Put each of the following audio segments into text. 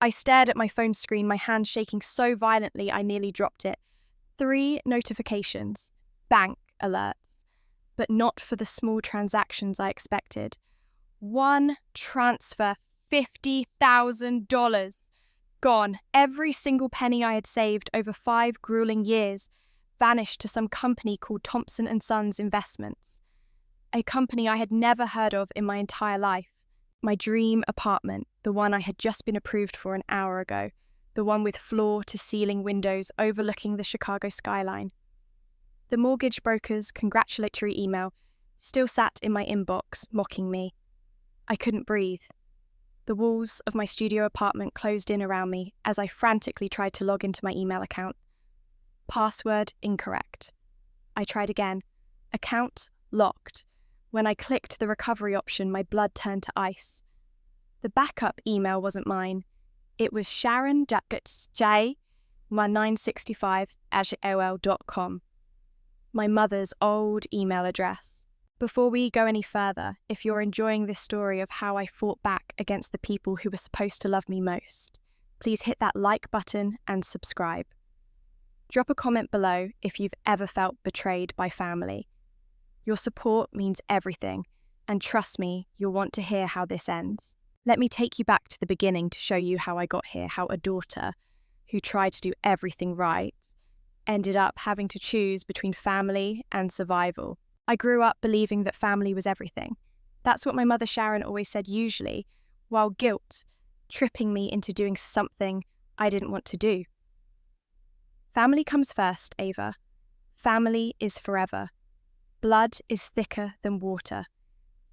I stared at my phone screen, my hand shaking so violently I nearly dropped it. 3 notifications, bank alerts, but not for the small transactions I expected. One transfer, $50,000. Gone. Every single penny I had saved over 5 grueling years vanished to some company called Thompson & Sons Investments. A company I had never heard of in my entire life. My dream apartment, the one I had just been approved for an hour ago, the one with floor-to-ceiling windows overlooking the Chicago skyline. The mortgage broker's congratulatory email still sat in my inbox, mocking me. I couldn't breathe. The walls of my studio apartment closed in around me as I frantically tried to log into my email account. Password incorrect. I tried again. Account locked. When I clicked the recovery option, my blood turned to ice. The backup email wasn't mine. It was sharon.j1965@aol.com. My mother's old email address. Before we go any further, if you're enjoying this story of how I fought back against the people who were supposed to love me most, please hit that like button and subscribe. Drop a comment below if you've ever felt betrayed by family. Your support means everything, and trust me, you'll want to hear how this ends. Let me take you back to the beginning to show you how I got here, how a daughter, who tried to do everything right, ended up having to choose between family and survival. I grew up believing that family was everything. That's what my mother Sharon always said usually, while guilt tripping me into doing something I didn't want to do. Family comes first, Ava. Family is forever. Blood is thicker than water.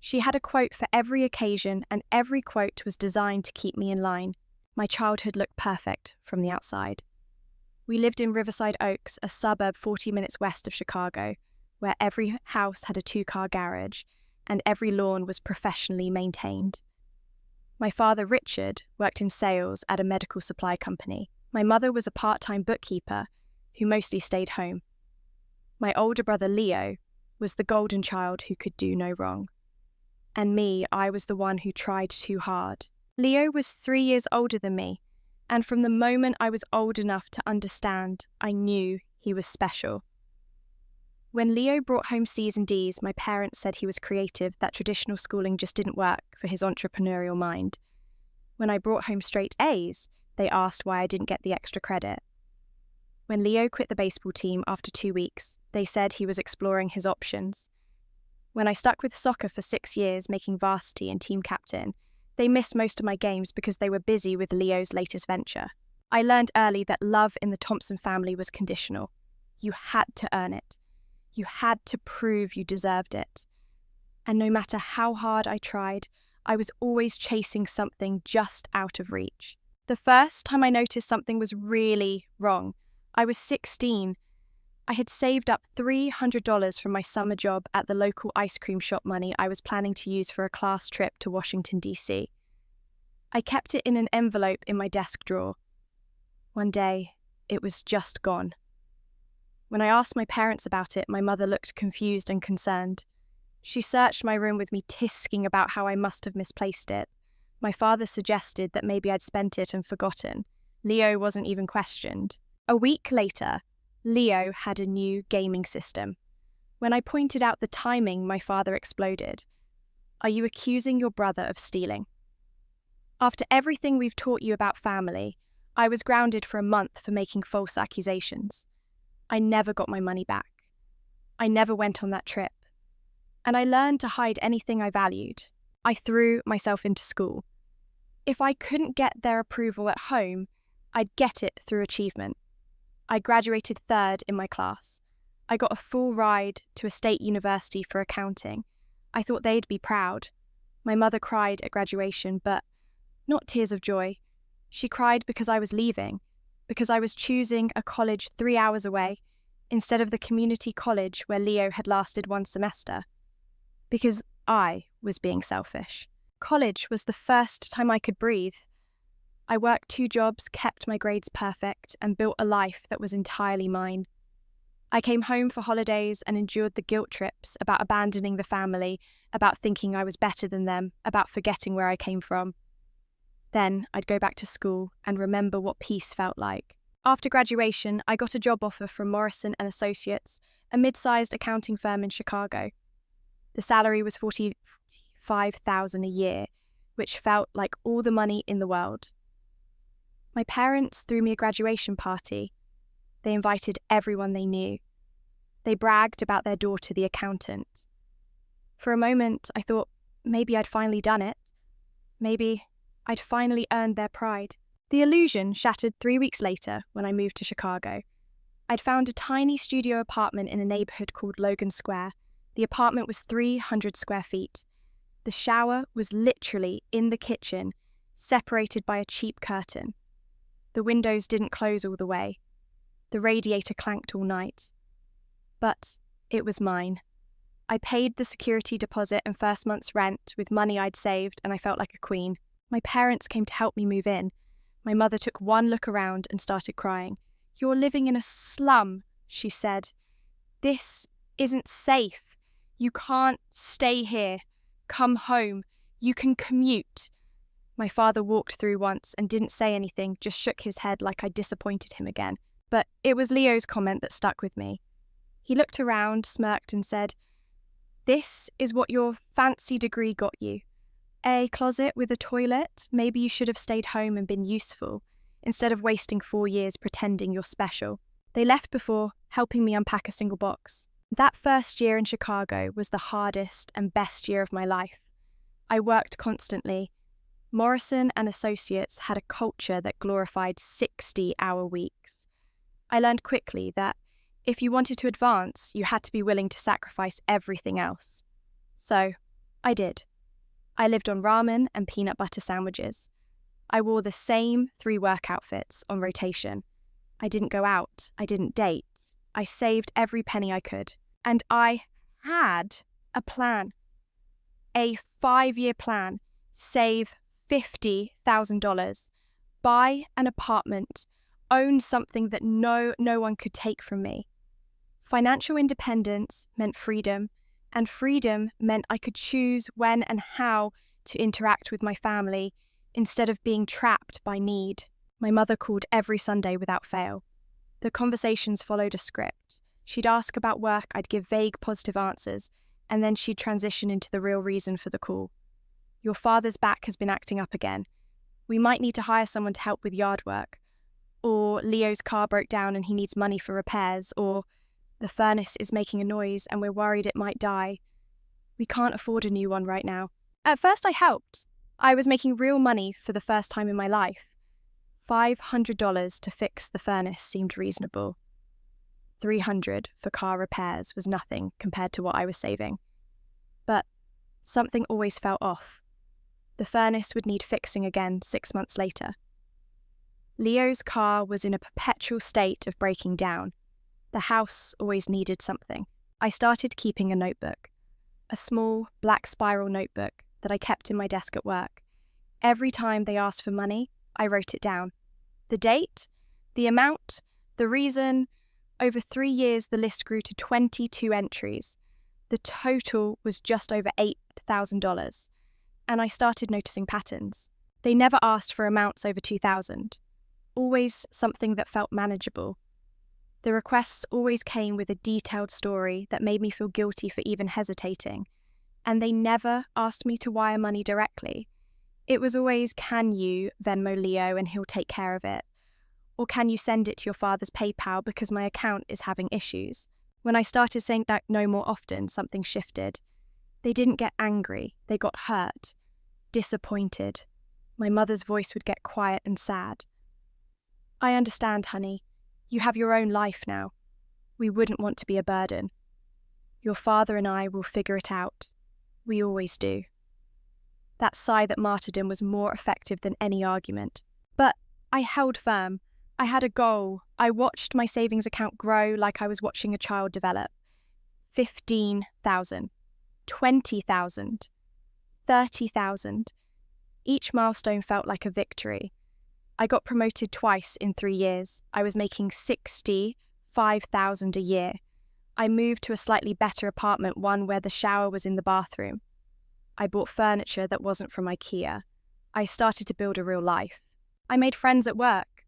She had a quote for every occasion, and every quote was designed to keep me in line. My childhood looked perfect from the outside. We lived in Riverside Oaks, a suburb 40 minutes west of Chicago, where every house had a 2-car garage and every lawn was professionally maintained. My father, Richard, worked in sales at a medical supply company. My mother was a part-time bookkeeper who mostly stayed home. My older brother, Leo, was the golden child who could do no wrong. And me, I was the one who tried too hard. Leo was 3 years older than me, and from the moment I was old enough to understand, I knew he was special. When Leo brought home C's and D's, my parents said he was creative, that traditional schooling just didn't work for his entrepreneurial mind. When I brought home straight A's, they asked why I didn't get the extra credit. When Leo quit the baseball team after 2 weeks, they said he was exploring his options. When I stuck with soccer for 6 years, making varsity and team captain, they missed most of my games because they were busy with Leo's latest venture. I learned early that love in the Thompson family was conditional. You had to earn it. You had to prove you deserved it. And no matter how hard I tried, I was always chasing something just out of reach. The first time I noticed something was really wrong, I was 16. I had saved up $300 from my summer job at the local ice cream shop, money I was planning to use for a class trip to Washington, D.C. I kept it in an envelope in my desk drawer. One day, it was just gone. When I asked my parents about it, my mother looked confused and concerned. She searched my room with me, tisking about how I must have misplaced it. My father suggested that maybe I'd spent it and forgotten. Leo wasn't even questioned. A week later, Leo had a new gaming system. When I pointed out the timing, my father exploded. "Are you accusing your brother of stealing?" After everything we've taught you about family, I was grounded for a month for making false accusations. I never got my money back. I never went on that trip. And I learned to hide anything I valued. I threw myself into school. If I couldn't get their approval at home, I'd get it through achievement. I graduated 3rd in my class. I got a full ride to a state university for accounting. I thought they'd be proud. My mother cried at graduation, but not tears of joy. She cried because I was leaving, because I was choosing a college 3 hours away instead of the community college where Leo had lasted 1 semester. Because I was being selfish. College was the first time I could breathe. I worked 2 jobs, kept my grades perfect, and built a life that was entirely mine. I came home for holidays and endured the guilt trips about abandoning the family, about thinking I was better than them, about forgetting where I came from. Then I'd go back to school and remember what peace felt like. After graduation, I got a job offer from Morrison & Associates, a mid-sized accounting firm in Chicago. The salary was $45,000 a year, which felt like all the money in the world. My parents threw me a graduation party. They invited everyone they knew. They bragged about their daughter, the accountant. For a moment, I thought maybe I'd finally done it. Maybe I'd finally earned their pride. The illusion shattered 3 weeks later when I moved to Chicago. I'd found a tiny studio apartment in a neighborhood called Logan Square. The apartment was 300 square feet. The shower was literally in the kitchen, separated by a cheap curtain. The windows didn't close all the way. The radiator clanked all night. But it was mine. I paid the security deposit and first month's rent with money I'd saved, and I felt like a queen. My parents came to help me move in. My mother took one look around and started crying. "You're living in a slum," she said. "This isn't safe. You can't stay here. Come home. You can commute." My father walked through once and didn't say anything, just shook his head like I'd disappointed him again. But it was Leo's comment that stuck with me. He looked around, smirked and said, "This is what your fancy degree got you. A closet with a toilet. Maybe you should have stayed home and been useful, instead of wasting 4 years pretending you're special." They left before helping me unpack a single box. That first year in Chicago was the hardest and best year of my life. I worked constantly. Morrison & Associates had a culture that glorified 60-hour weeks. I learned quickly that if you wanted to advance, you had to be willing to sacrifice everything else. So, I did. I lived on ramen and peanut butter sandwiches. I wore the same 3 work outfits on rotation. I didn't go out. I didn't date. I saved every penny I could. And I had a plan. A 5-year plan. Save $50,000. Buy an apartment. Own something that no one could take from me. Financial independence meant freedom, and freedom meant I could choose when and how to interact with my family instead of being trapped by need. My mother called every Sunday without fail. The conversations followed a script. She'd ask about work, I'd give vague positive answers, and then she'd transition into the real reason for the call. "Your father's back has been acting up again. We might need to hire someone to help with yard work. Or Leo's car broke down and he needs money for repairs. Or the furnace is making a noise and we're worried it might die. We can't afford a new one right now." At first I helped. I was making real money for the first time in my life. $500 to fix the furnace seemed reasonable. $300 for car repairs was nothing compared to what I was saving. But something always felt off. The furnace would need fixing again 6 months later. Leo's car was in a perpetual state of breaking down. The house always needed something. I started keeping a notebook. A small, black spiral notebook that I kept in my desk at work. Every time they asked for money, I wrote it down. The date, the amount, the reason. Over 3 years, the list grew to 22 entries. The total was just over $8,000. And I started noticing patterns. They never asked for amounts over $2,000. Always something that felt manageable. The requests always came with a detailed story that made me feel guilty for even hesitating. And they never asked me to wire money directly. It was always, "Can you Venmo Leo and he'll take care of it?" Or "Can you send it to your father's PayPal because my account is having issues?" When I started saying that no more often, something shifted. They didn't get angry, they got hurt, disappointed. My mother's voice would get quiet and sad. "I understand, honey. You have your own life now. We wouldn't want to be a burden. Your father and I will figure it out. We always do." That sigh that martyrdom was more effective than any argument. But I held firm. I had a goal. I watched my savings account grow like I was watching a child develop. 15,000, 20,000, 30,000. Each milestone felt like a victory. I got promoted twice in 3 years. I was making $65,000 a year. I moved to a slightly better apartment, one where the shower was in the bathroom. I bought furniture that wasn't from IKEA. I started to build a real life. I made friends at work.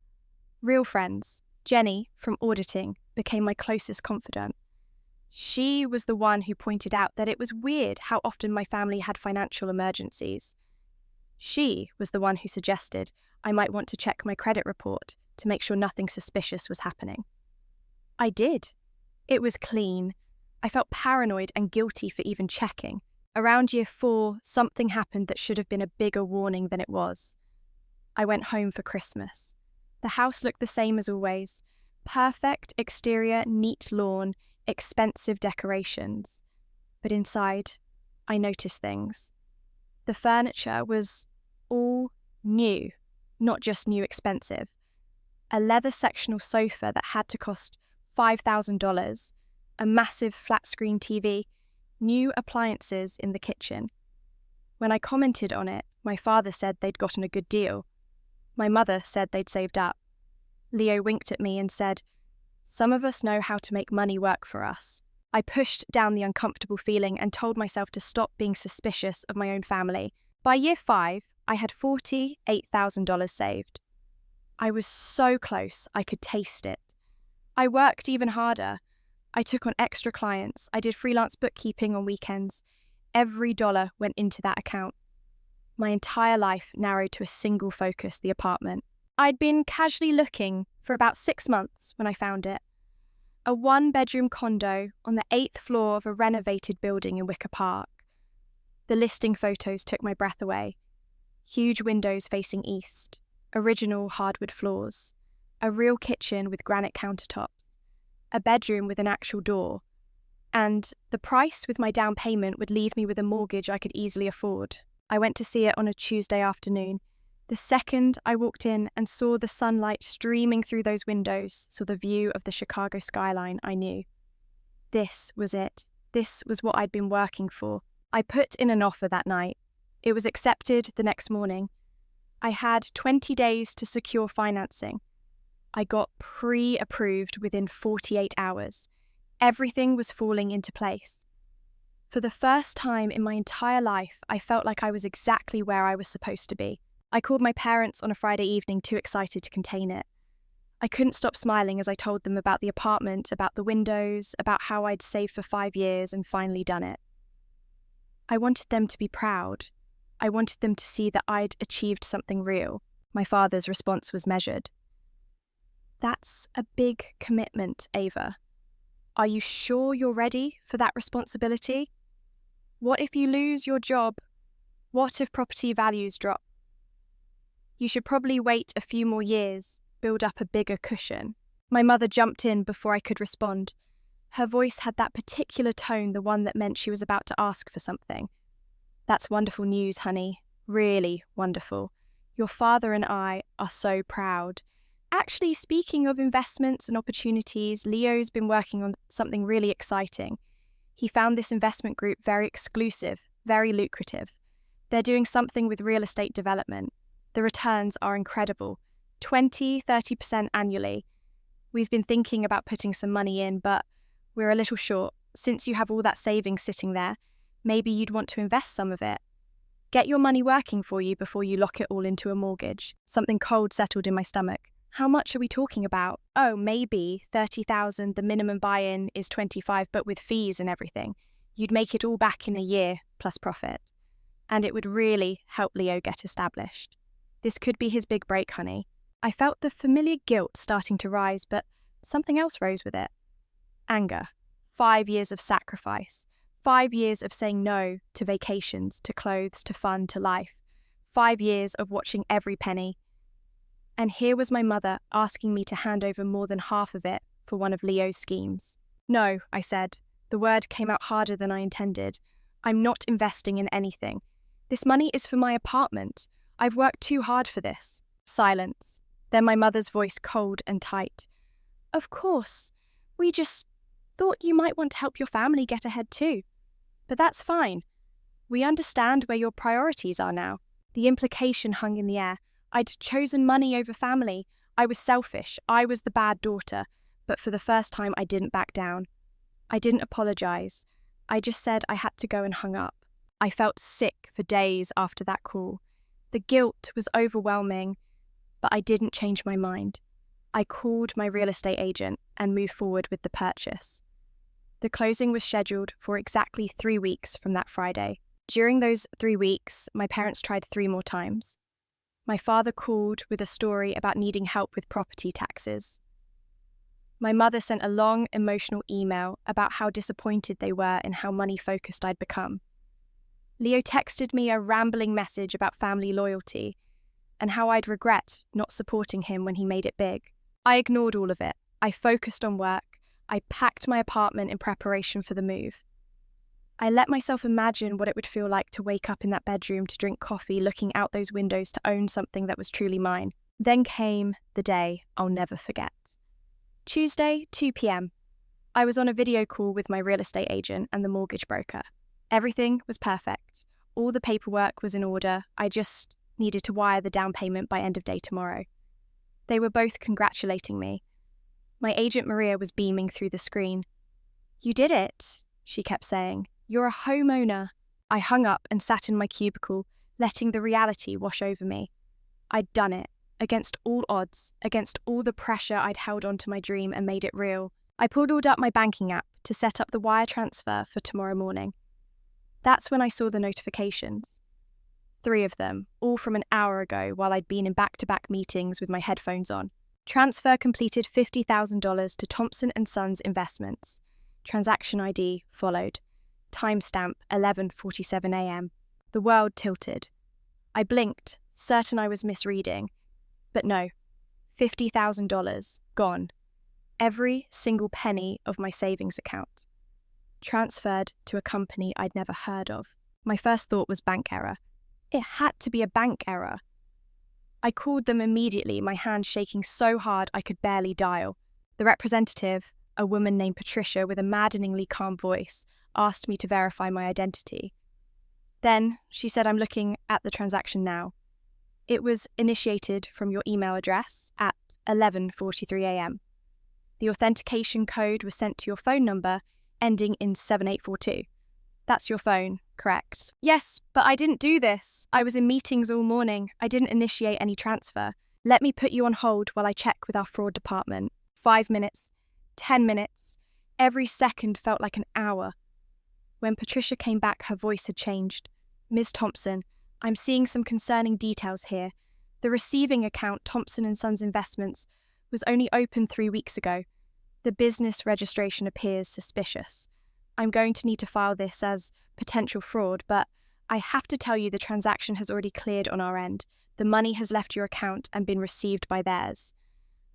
Real friends. Jenny, from auditing, became my closest confidant. She was the one who pointed out that it was weird how often my family had financial emergencies. She was the one who suggested I might want to check my credit report to make sure nothing suspicious was happening. I did. It was clean. I felt paranoid and guilty for even checking. Around year 4, something happened that should have been a bigger warning than it was. I went home for Christmas. The house looked the same as always. Perfect exterior, neat lawn, expensive decorations. But inside, I noticed things. The furniture was all new, not just new expensive. A leather sectional sofa that had to cost $5,000, a massive flat-screen TV, new appliances in the kitchen. When I commented on it, my father said they'd gotten a good deal. My mother said they'd saved up. Leo winked at me and said, "Some of us know how to make money work for us." I pushed down the uncomfortable feeling and told myself to stop being suspicious of my own family. By year 5, I had $48,000 saved. I was so close, I could taste it. I worked even harder. I took on extra clients. I did freelance bookkeeping on weekends. Every dollar went into that account. My entire life narrowed to a single focus, the apartment. I'd been casually looking for about 6 months when I found it. A 1-bedroom condo on the 8th floor of a renovated building in Wicker Park. The listing photos took my breath away. Huge windows facing east, original hardwood floors, a real kitchen with granite countertops, a bedroom with an actual door, and the price with my down payment would leave me with a mortgage I could easily afford. I went to see it on a Tuesday afternoon. The second I walked in and saw the sunlight streaming through those windows, saw the view of the Chicago skyline, I knew. This was it. This was what I'd been working for. I put in an offer that night. It was accepted the next morning. I had 20 days to secure financing. I got pre-approved within 48 hours. Everything was falling into place. For the first time in my entire life, I felt like I was exactly where I was supposed to be. I called my parents on a Friday evening, too excited to contain it. I couldn't stop smiling as I told them about the apartment, about the windows, about how I'd saved for 5 years and finally done it. I wanted them to be proud. I wanted them to see that I'd achieved something real. My father's response was measured. "That's a big commitment, Ava. Are you sure you're ready for that responsibility? What if you lose your job? What if property values drop? You should probably wait a few more years, build up a bigger cushion." My mother jumped in before I could respond. Her voice had that particular tone, the one that meant she was about to ask for something. "That's wonderful news, honey. Really wonderful. Your father and I are so proud. Actually, speaking of investments and opportunities, Leo's been working on something really exciting. He found this investment group very exclusive, very lucrative. They're doing something with real estate development. The returns are incredible, 20-30% annually. We've been thinking about putting some money in, but we're a little short. Since you have all that savings sitting there, maybe you'd want to invest some of it. Get your money working for you before you lock it all into a mortgage." Something cold settled in my stomach. How much are we talking about? Oh, maybe 30,000, the minimum buy-in is 25, but with fees and everything. You'd make it all back in a year, plus profit. And it would really help Leo get established. This could be his big break, honey. I felt the familiar guilt starting to rise, but something else rose with it. Anger. 5 years of sacrifice. 5 years of saying no to vacations, to clothes, to fun, to life. 5 years of watching every penny. And here was my mother asking me to hand over more than half of it for one of Leo's schemes. "No," I said. The word came out harder than I intended. "I'm not investing in anything. This money is for my apartment. I've worked too hard for this." Silence. Then my mother's voice cold and tight. "Of course. We just thought you might want to help your family get ahead too. But that's fine. We understand where your priorities are now." The implication hung in the air. I'd chosen money over family. I was selfish. I was the bad daughter. But for the first time, I didn't back down. I didn't apologize. I just said I had to go and hung up. I felt sick for days after that call. The guilt was overwhelming, but I didn't change my mind. I called my real estate agent and moved forward with the purchase. The closing was scheduled for exactly 3 weeks from that Friday. During those 3 weeks, my parents tried 3 more times. My father called with a story about needing help with property taxes. My mother sent a long, emotional email about how disappointed they were in how money-focused I'd become. Leo texted me a rambling message about family loyalty and how I'd regret not supporting him when he made it big. I ignored all of it. I focused on work. I packed my apartment in preparation for the move. I let myself imagine what it would feel like to wake up in that bedroom to drink coffee, looking out those windows to own something that was truly mine. Then came the day I'll never forget. Tuesday, 2 p.m. I was on a video call with my real estate agent and the mortgage broker. Everything was perfect. All the paperwork was in order. I just needed to wire the down payment by end of day tomorrow. They were both congratulating me. My agent Maria was beaming through the screen. "You did it," she kept saying. "You're a homeowner." I hung up and sat in my cubicle, letting the reality wash over me. I'd done it, against all odds, against all the pressure I'd held onto my dream and made it real. I pulled up my banking app to set up the wire transfer for tomorrow morning. That's when I saw the notifications. 3 of them, all from an hour ago while I'd been in back-to-back meetings with my headphones on. Transfer completed $50,000 to Thompson & Sons Investments. Transaction ID followed. Timestamp 11:47 a.m. The world tilted. I blinked, certain I was misreading. But no, $50,000 gone. Every single penny of my savings account. Transferred to a company I'd never heard of. My first thought was bank error. It had to be a bank error. I called them immediately, my hand shaking so hard I could barely dial. The representative, a woman named Patricia with a maddeningly calm voice, asked me to verify my identity. Then she said, "I'm looking at the transaction now. It was initiated from your email address at 11:43 a.m. The authentication code was sent to your phone number ending in 7842. That's your phone, correct?" "Yes, but I didn't do this. I was in meetings all morning. I didn't initiate any transfer. Let me put you on hold while I check with our fraud department." 5 minutes, 10 minutes. Every second felt like an hour. When Patricia came back, her voice had changed. "Ms. Thompson, I'm seeing some concerning details here. The receiving account, Thompson & Sons Investments, was only opened 3 weeks ago. The business registration appears suspicious. I'm going to need to file this as potential fraud, but I have to tell you the transaction has already cleared on our end. The money has left your account and been received by theirs.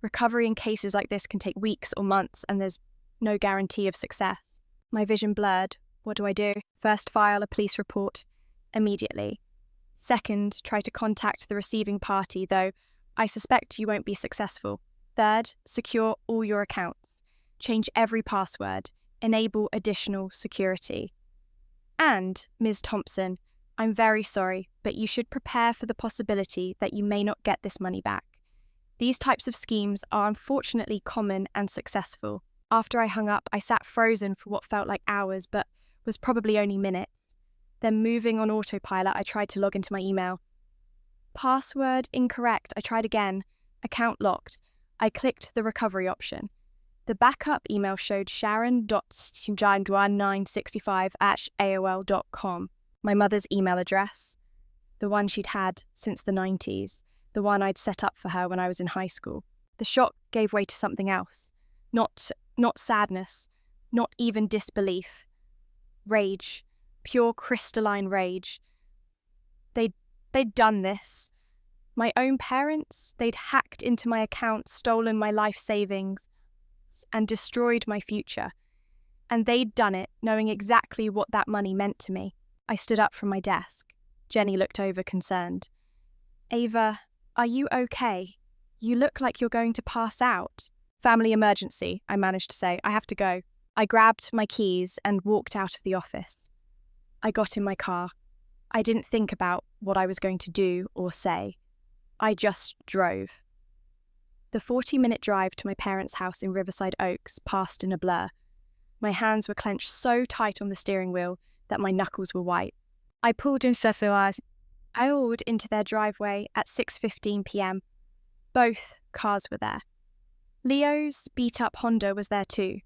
Recovery in cases like this can take weeks or months, and there's no guarantee of success." My vision blurred. What do I do? First, file a police report immediately. Second, try to contact the receiving party, though I suspect you won't be successful. Third, secure all your accounts. Change every password. Enable additional security. And, Ms. Thompson, I'm very sorry, but you should prepare for the possibility that you may not get this money back. These types of schemes are unfortunately common and successful. After I hung up, I sat frozen for what felt like hours, but was probably only minutes. Then, moving on autopilot, I tried to log into my email. Password incorrect. I tried again. Account locked. I clicked the recovery option. The backup email showed sharon.1965@aol.com. My mother's email address, the one she'd had since the 90s, the one I'd set up for her when I was in high school. The shock gave way to something else. Not sadness, not even disbelief. Rage. Pure crystalline rage. They'd done this. My own parents, they'd hacked into my account, stolen my life savings, and destroyed my future. And they'd done it, knowing exactly what that money meant to me. I stood up from my desk. Jenny looked over, concerned. "Ava, are you okay? You look like you're going to pass out." "Family emergency," I managed to say. "I have to go." I grabbed my keys and walked out of the office. I got in my car. I didn't think about what I was going to do or say. I just drove. The 40-minute drive to my parents' house in Riverside Oaks passed in a blur. My hands were clenched so tight on the steering wheel that my knuckles were white. I pulled in Cecil's. I rolled into their driveway at 6:15 p.m. Both cars were there. Leo's beat-up Honda was there too.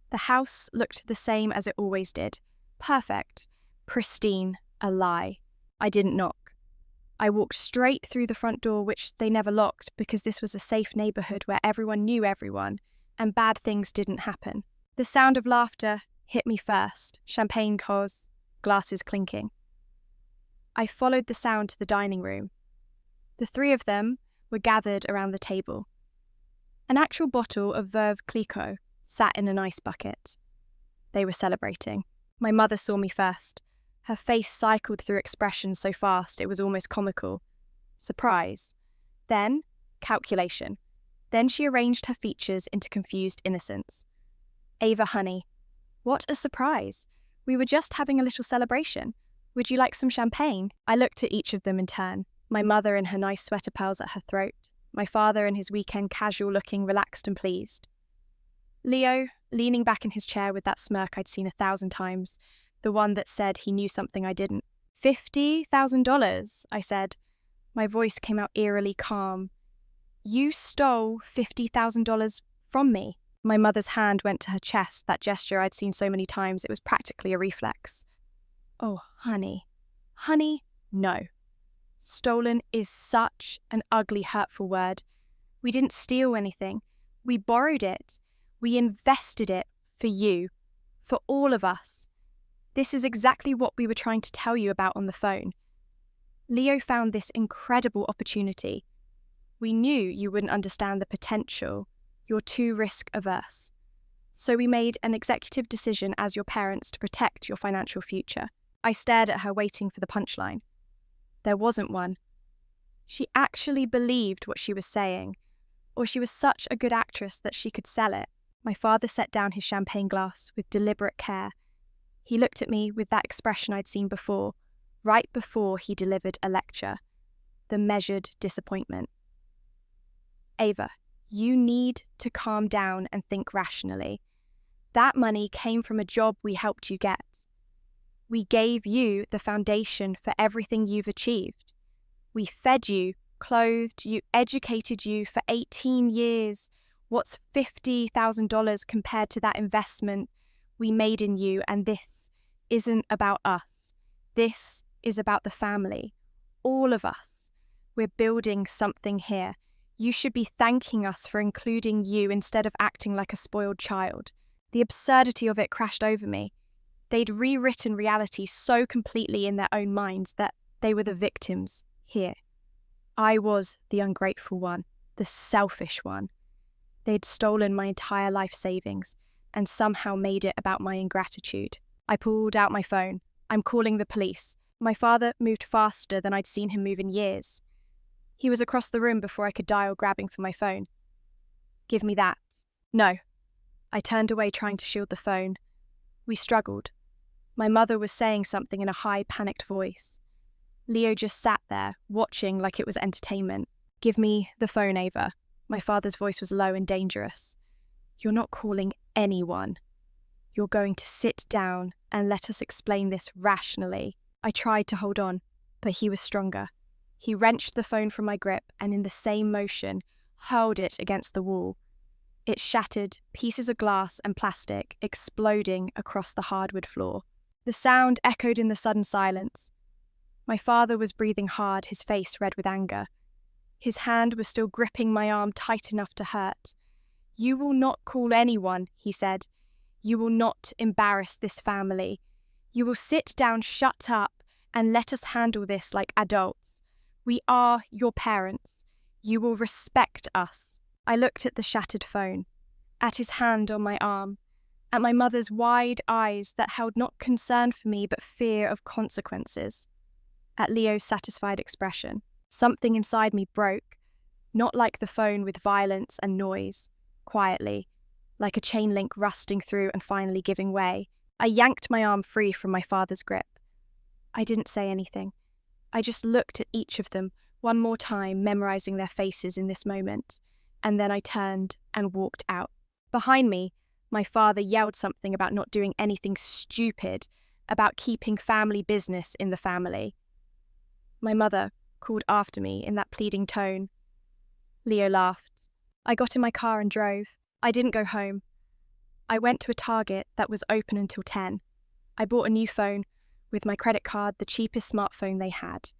The house looked the same as it always did. Perfect, pristine, a lie. I didn't knock. I walked straight through the front door, which they never locked because this was a safe neighborhood where everyone knew everyone and bad things didn't happen. The sound of laughter hit me first, champagne cos, glasses clinking. I followed the sound to the dining room. The three of them were gathered around the table. An actual bottle of Veuve Clicquot sat in an ice bucket. They were celebrating. My mother saw me first. Her face cycled through expressions so fast it was almost comical. Surprise. Then, calculation. Then she arranged her features into confused innocence. Ava, honey, what a surprise. We were just having a little celebration. Would you like some champagne? I looked at each of them in turn. My mother in her nice sweater pearls at her throat. My father in his weekend casual looking relaxed and pleased. Leo, leaning back in his chair with that smirk I'd seen 1,000 times, the one that said he knew something I didn't. $50,000, I said. My voice came out eerily calm. You stole $50,000 from me. My mother's hand went to her chest, that gesture I'd seen so many times it was practically a reflex. Oh, honey. Honey, no. Stolen is such an ugly, hurtful word. We didn't steal anything. We borrowed it. We invested it for you, for all of us. This is exactly what we were trying to tell you about on the phone. Leo found this incredible opportunity. We knew you wouldn't understand the potential. You're too risk-averse. So we made an executive decision as your parents to protect your financial future. I stared at her, waiting for the punchline. There wasn't one. She actually believed what she was saying, or she was such a good actress that she could sell it. My father set down his champagne glass with deliberate care. He looked at me with that expression I'd seen before, right before he delivered a lecture. The measured disappointment. Ava, you need to calm down and think rationally. That money came from a job we helped you get. We gave you the foundation for everything you've achieved. We fed you, clothed you, educated you for 18 years. What's $50,000 compared to that investment we made in you? And this isn't about us. This is about the family. All of us. We're building something here. You should be thanking us for including you instead of acting like a spoiled child. The absurdity of it crashed over me. They'd rewritten reality so completely in their own minds that they were the victims here. I was the ungrateful one, the selfish one. They'd stolen my entire life savings and somehow made it about my ingratitude. I pulled out my phone. I'm calling the police. My father moved faster than I'd seen him move in years. He was across the room before I could dial, grabbing for my phone. Give me that. No. I turned away, trying to shield the phone. We struggled. My mother was saying something in a high, panicked voice. Leo just sat there, watching like it was entertainment. Give me the phone, Ava. My father's voice was low and dangerous. You're not calling anyone. You're going to sit down and let us explain this rationally. I tried to hold on, but he was stronger. He wrenched the phone from my grip and in the same motion hurled it against the wall. It shattered, pieces of glass and plastic exploding across the hardwood floor. The sound echoed in the sudden silence. My father was breathing hard, his face red with anger. His hand was still gripping my arm tight enough to hurt. You will not call anyone, he said. You will not embarrass this family. You will sit down, shut up, and let us handle this like adults. We are your parents. You will respect us. I looked at the shattered phone, at his hand on my arm, at my mother's wide eyes that held not concern for me but fear of consequences, at Leo's satisfied expression. Something inside me broke, not like the phone with violence and noise, quietly, like a chain link rusting through and finally giving way. I yanked my arm free from my father's grip. I didn't say anything. I just looked at each of them one more time, memorizing their faces in this moment, and then I turned and walked out. Behind me, my father yelled something about not doing anything stupid, about keeping family business in the family. My mother called after me in that pleading tone. Leo laughed. I got in my car and drove. I didn't go home. I went to a Target that was open until 10. I bought a new phone, with my credit card the cheapest smartphone they had.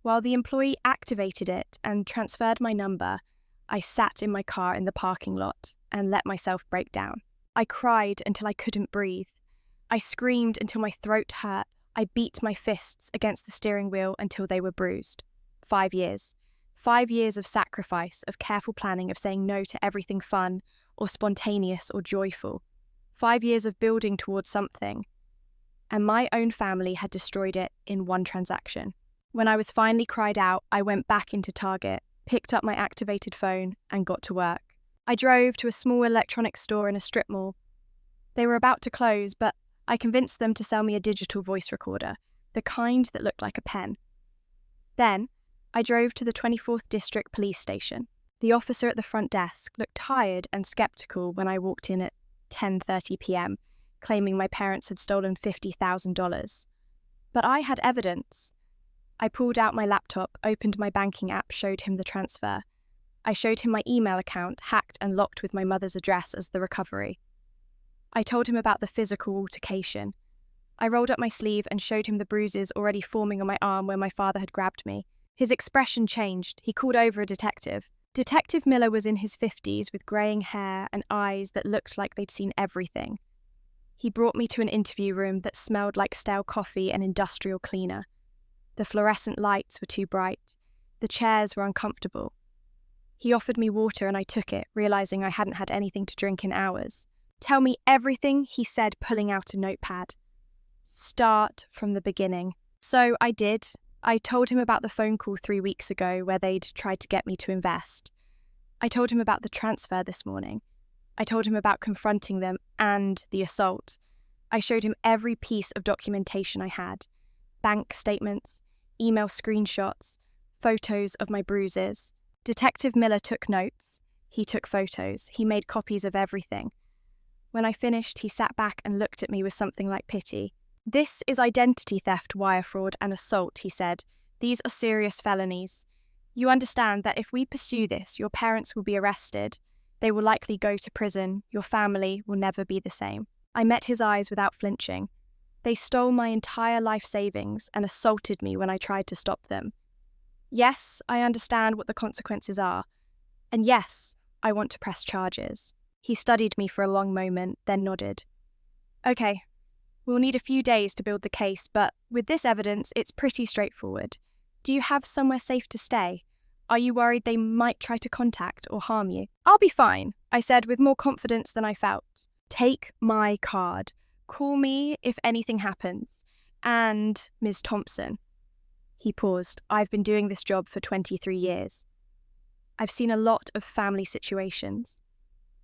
While the employee activated it and transferred my number, I sat in my car in the parking lot and let myself break down. I cried until I couldn't breathe. I screamed until my throat hurt. I beat my fists against the steering wheel until they were bruised. 5 years. 5 years of sacrifice, of careful planning, of saying no to everything fun or spontaneous or joyful. 5 years of building towards something. And my own family had destroyed it in one transaction. When I was finally cried out, I went back into Target, picked up my activated phone, and got to work. I drove to a small electronics store in a strip mall. They were about to close, but I convinced them to sell me a digital voice recorder, the kind that looked like a pen. Then, I drove to the 24th District Police Station. The officer at the front desk looked tired and skeptical when I walked in at 10:30 p.m., claiming my parents had stolen $50,000. But I had evidence. I pulled out my laptop, opened my banking app, showed him the transfer. I showed him my email account, hacked and locked with my mother's address as the recovery. I told him about the physical altercation. I rolled up my sleeve and showed him the bruises already forming on my arm where my father had grabbed me. His expression changed. He called over a detective. Detective Miller was in his 50s with greying hair and eyes that looked like they'd seen everything. He brought me to an interview room that smelled like stale coffee and industrial cleaner. The fluorescent lights were too bright. The chairs were uncomfortable. He offered me water and I took it, realizing I hadn't had anything to drink in hours. Tell me everything, he said, pulling out a notepad. Start from the beginning. So I did. I told him about the phone call 3 weeks ago where they'd tried to get me to invest. I told him about the transfer this morning. I told him about confronting them and the assault. I showed him every piece of documentation I had. Bank statements, email screenshots, photos of my bruises. Detective Miller took notes. He took photos. He made copies of everything. When I finished, he sat back and looked at me with something like pity. This is identity theft, wire fraud, and assault, he said. These are serious felonies. You understand that if we pursue this, your parents will be arrested. They will likely go to prison. Your family will never be the same. I met his eyes without flinching. They stole my entire life savings and assaulted me when I tried to stop them. Yes, I understand what the consequences are. And yes, I want to press charges. He studied me for a long moment, then nodded. Okay, we'll need a few days to build the case, but with this evidence, it's pretty straightforward. Do you have somewhere safe to stay? Are you worried they might try to contact or harm you? I'll be fine, I said with more confidence than I felt. Take my card. Call me if anything happens. And Ms. Thompson. He paused. I've been doing this job for 23 years. I've seen a lot of family situations.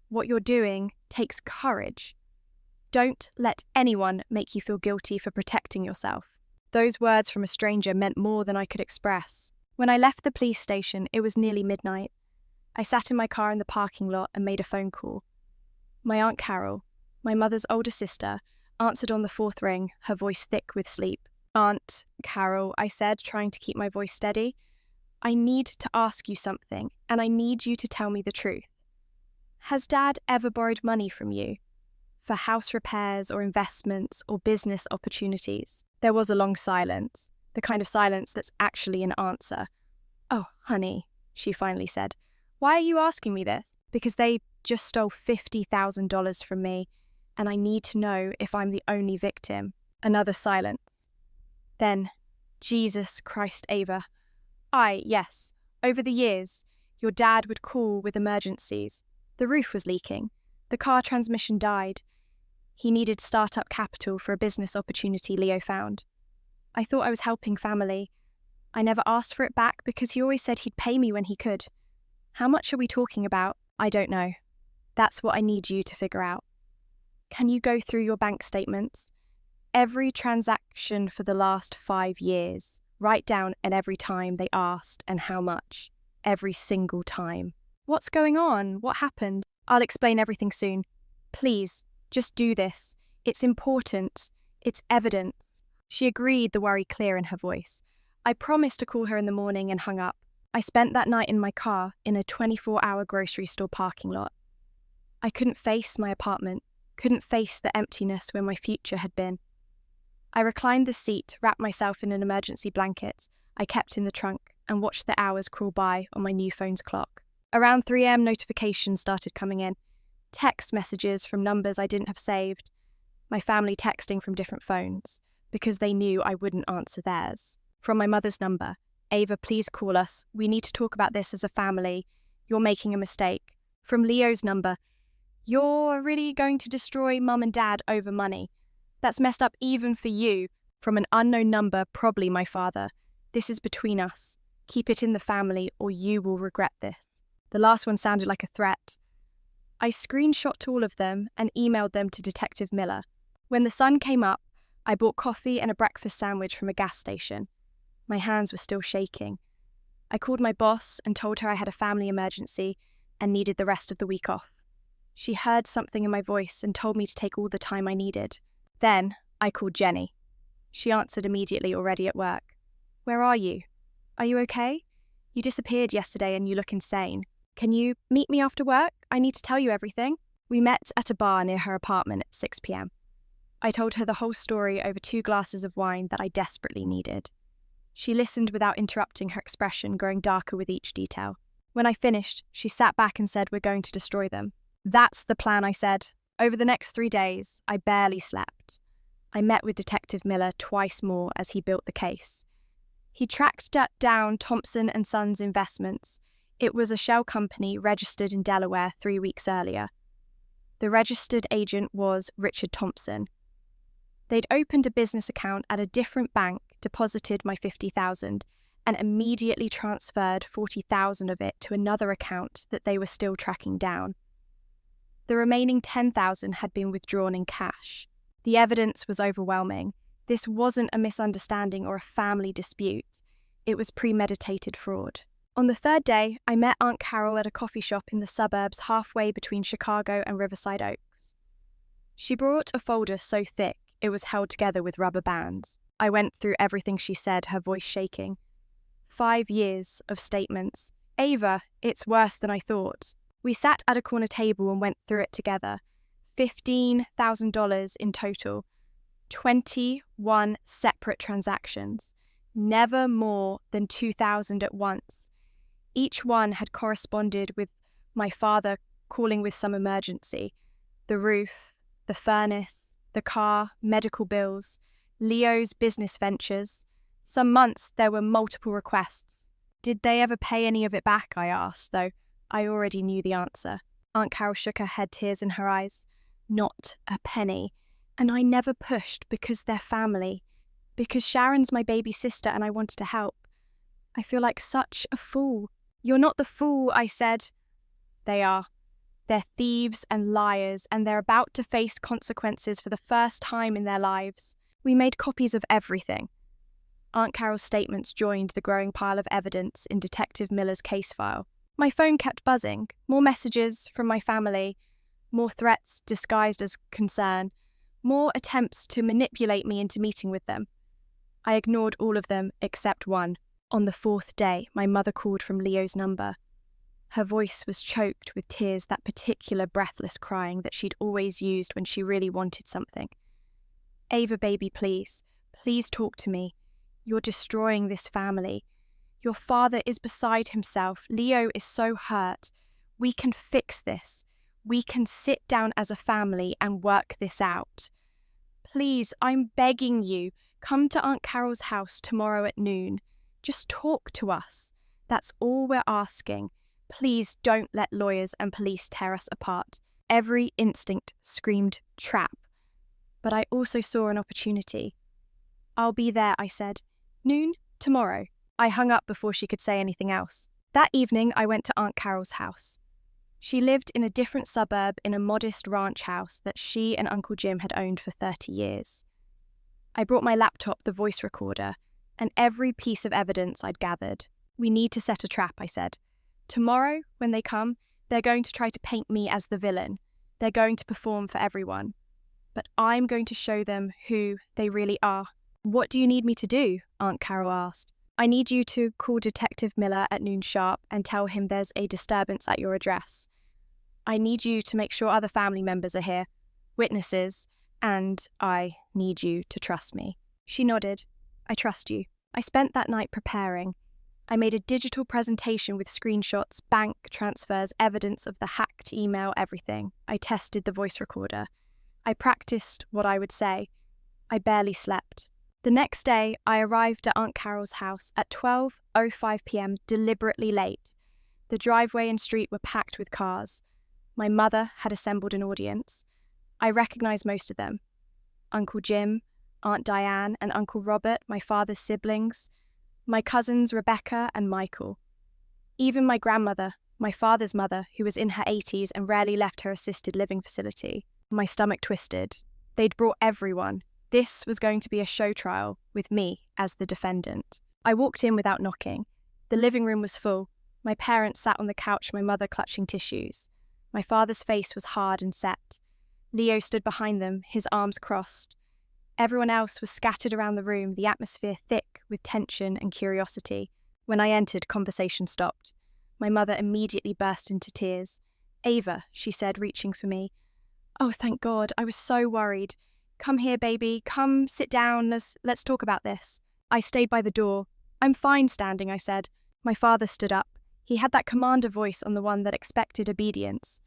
What you're doing takes courage. Don't let anyone make you feel guilty for protecting yourself. Those words from a stranger meant more than I could express. When I left the police station, it was nearly midnight. I sat in my car in the parking lot and made a phone call. My Aunt Carol, my mother's older sister, answered on the fourth ring, her voice thick with sleep. Aunt Carol, I said, trying to keep my voice steady, I need to ask you something, and I need you to tell me the truth. Has Dad ever borrowed money from you? For house repairs or investments or business opportunities? There was a long silence, the kind of silence that's actually an answer. Oh, honey, she finally said, why are you asking me this? Because they just stole $50,000 from me, and I need to know if I'm the only victim. Another silence. Then, Jesus Christ, Ava. Yes, over the years, your dad would call with emergencies. The roof was leaking. The car transmission died. He needed startup capital for a business opportunity Leo found. I thought I was helping family. I never asked for it back because he always said he'd pay me when he could. How much are we talking about? I don't know. That's what I need you to figure out. Can you go through your bank statements? Every transaction for the last 5 years. Write down and every time they asked and how much. Every single time. What's going on? What happened? I'll explain everything soon. Please, just do this. It's important. It's evidence. She agreed, the worry clear in her voice. I promised to call her in the morning and hung up. I spent that night in my car in a 24-hour grocery store parking lot. I couldn't face my apartment, couldn't face the emptiness where my future had been. I reclined the seat, wrapped myself in an emergency blanket I kept in the trunk, and watched the hours crawl by on my new phone's clock. Around 3 a.m, notifications started coming in. Text messages from numbers I didn't have saved. My family texting from different phones, because they knew I wouldn't answer theirs. From my mother's number, "Ava, please call us. We need to talk about this as a family. You're making a mistake." From Leo's number, "You're really going to destroy Mum and Dad over money. That's messed up even for you." From an unknown number, probably my father, "This is between us. Keep it in the family or you will regret this." The last one sounded like a threat. I screenshot all of them and emailed them to Detective Miller. When the sun came up, I bought coffee and a breakfast sandwich from a gas station. My hands were still shaking. I called my boss and told her I had a family emergency and needed the rest of the week off. She heard something in my voice and told me to take all the time I needed. Then I called Jenny. She answered immediately, already at work. "Where are you? Are you okay? You disappeared yesterday and you look insane. Can you meet me after work? I need to tell you everything." We met at a bar near her apartment at 6 p.m. I told her the whole story over 2 glasses of wine that I desperately needed. She listened without interrupting, her expression growing darker with each detail. When I finished, she sat back and said, "We're going to destroy them." "That's the plan," I said. Over the next 3 days, I barely slept. I met with Detective Miller twice more as he built the case. He tracked down Thompson & Sons Investments. It was a shell company registered in Delaware 3 weeks earlier. The registered agent was Richard Thompson. They'd opened a business account at a different bank, deposited my $50,000, and immediately transferred $40,000 of it to another account that they were still tracking down. The remaining $10,000 had been withdrawn in cash. The evidence was overwhelming. This wasn't a misunderstanding or a family dispute. It was premeditated fraud. On the 3rd day, I met Aunt Carol at a coffee shop in the suburbs halfway between Chicago and Riverside Oaks. She brought a folder so thick it was held together with rubber bands. I went through everything she said, her voice shaking. 5 years of statements. "Ava, it's worse than I thought." We sat at a corner table and went through it together. $15,000 in total. 21 separate transactions. Never more than $2,000 at once. Each one had corresponded with my father calling with some emergency. The roof, the furnace, the car, medical bills, Leo's business ventures. Some months there were multiple requests. Did they ever pay any of it back, I asked, though I already knew the answer. Aunt Carol shook her head, tears in her eyes. Not a penny. And I never pushed because they're family. Because Sharon's my baby sister and I wanted to help. I feel like such a fool. "You're not the fool," I said. "They are. They're thieves and liars, and they're about to face consequences for the first time in their lives. We made copies of everything." Aunt Carol's statements joined the growing pile of evidence in Detective Miller's case file. My phone kept buzzing. More messages from my family. More threats disguised as concern. More attempts to manipulate me into meeting with them. I ignored all of them except one. On the 4th day, my mother called from Leo's number. Her voice was choked with tears, that particular breathless crying that she'd always used when she really wanted something. "Ava, baby, please. Please talk to me. You're destroying this family. Your father is beside himself. Leo is so hurt. We can fix this. We can sit down as a family and work this out. Please, I'm begging you, come to Aunt Carol's house tomorrow at noon. Just talk to us. That's all we're asking. Please don't let lawyers and police tear us apart." Every instinct screamed trap. But I also saw an opportunity. "I'll be there," I said. "Noon, tomorrow." I hung up before she could say anything else. That evening, I went to Aunt Carol's house. She lived in a different suburb in a modest ranch house that she and Uncle Jim had owned for 30 years. I brought my laptop, the voice recorder, and every piece of evidence I'd gathered. "We need to set a trap," I said. "Tomorrow, when they come, they're going to try to paint me as the villain. They're going to perform for everyone. But I'm going to show them who they really are." "What do you need me to do?" Aunt Carol asked. I need you to call Detective Miller at noon sharp and tell him there's a disturbance at your address. I need you to make sure other family members are here, witnesses, and I need you to trust me." She nodded. "I trust you." I spent that night preparing. I made a digital presentation with screenshots, bank transfers, evidence of the hacked email, everything. I tested the voice recorder. I practiced what I would say. I barely slept. The next day, I arrived at Aunt Carol's house at 12:05 p.m, deliberately late. The driveway and street were packed with cars. My mother had assembled an audience. I recognized most of them. Uncle Jim, Aunt Diane, and Uncle Robert, my father's siblings. My cousins Rebecca and Michael. Even my grandmother, my father's mother, who was in her 80s and rarely left her assisted living facility. My stomach twisted. They'd brought everyone. This was going to be a show trial, with me as the defendant. I walked in without knocking. The living room was full. My parents sat on the couch, my mother clutching tissues. My father's face was hard and set. Leo stood behind them, his arms crossed. Everyone else was scattered around the room, the atmosphere thick with tension and curiosity. When I entered, conversation stopped. My mother immediately burst into tears. "Ava," she said, reaching for me. "Oh, thank God, I was so worried. Come here, baby, come, sit down, let's talk about this." I stayed by the door. "I'm fine standing," I said. My father stood up. He had that commander voice on the one that expected obedience.